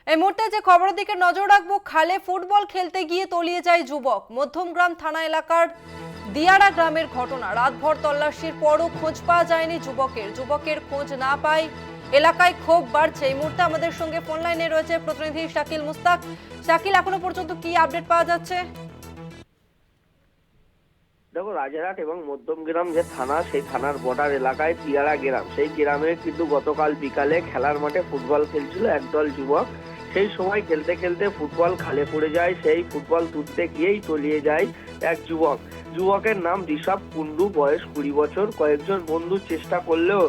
এই মুহূর্তে যে খবরের দিকে নজর রাখবো, খালে ফুটবল খেলতে গিয়ে তলিয়ে যায় যুবক। মধ্যমগ্রাম থানা এলাকার দিয়ারা গ্রামের ঘটনা। রাতভর তল্লাশির পরও খোঁজ পাওয়া যায়নি যুবকের খোঁজ না পায় এলাকায় ক্ষোভ বাড়ছে। এই মুহূর্তে আমাদের সঙ্গে ফোন লাইনে রয়েছে প্রতিনিধি শাকিল মুস্তাক। শাকিল, এখনো পর্যন্ত কি আপডেট পাওয়া যাচ্ছে? দেখো, রাজারহাট এবং মধ্যমগ্রাম যে থানা, সেই থানার বর্ডার এলাকায় দিয়ারা গ্রাম, সেই গ্রামে কিন্তু গতকাল বিকালে খেলার মাঠে ফুটবল খেলছিল একদল যুবক। সেই সময় খেলতে খেলতে ফুটবল খালে পড়ে যায়। সেই ফুটবল তুলতে গিয়েই তলিয়ে যায় এক যুবকের নাম ঋষভ কুন্ডু, বয়স 20 বছর। কয়েকজন বন্ধু চেষ্টা করলেও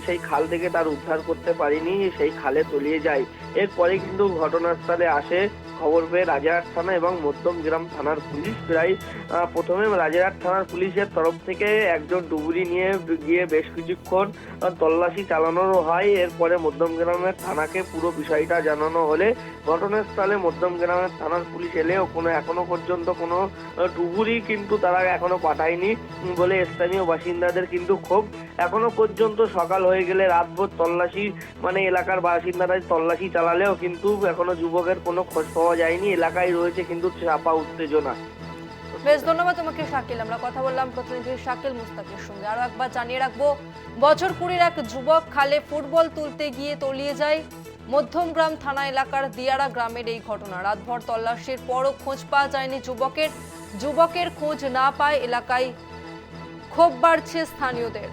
সেই খাল থেকে তার উদ্ধার করতে পারেনি, সেই খালে তলিয়ে যায়। এরপরে কিন্তু ঘটনাস্থলে আসে খবর পেয়ে রাজারহাট থানা এবং মধ্যমগ্রাম থানার পুলিশ। প্রায় প্রথমে রাজারহাট থানার পুলিশের তরফ থেকে একজন ডুবুরি নিয়ে গিয়ে বেশ কিছুক্ষণ তল্লাশি চালানোর হয়। এরপরে মধ্যমগ্রামের থানাকে পুরো বিষয়টা জানানো হলে ঘটনাস্থলে মধ্যমগ্রামের থানার পুলিশ এলেও এখনো পর্যন্ত কোনো ডুবুরি কিন্তু তারা এখনো পাঠায়নি বলে স্থানীয় বাসিন্দাদের কিন্তু ক্ষোভ। এখনো পর্যন্ত সকাল হয়ে গেলে রাতভর তল্লাশি, এলাকার বাসিন্দারা তল্লাশি চালালেও কিন্তু এখনো যুবকের কোনো খোঁজ পাওয়া যায়নি। এলাকায় রয়েছে কিন্তু চাপা উত্তেজনা। বেশ, ধন্যবাদ তোমাকে শাকিল। আমরা কথা বললাম প্রতিনিধি শাকিল মুস্তাকের সঙ্গে। আরো একবার জানিয়ে রাখবো, বছর 20-র এক যুবক খালে ফুটবল তুলতে গিয়ে তলিয়ে যায়। মধ্যমগ্রাম থানা এলাকার দিয়ারা গ্রামের এই ঘটনা। রাতভর তল্লাশির পরও খোঁজ পাওয়া যায়নি যুবকের খোঁজ না পায় এলাকায় ক্ষোভ বাড়ছে স্থানীয়দের।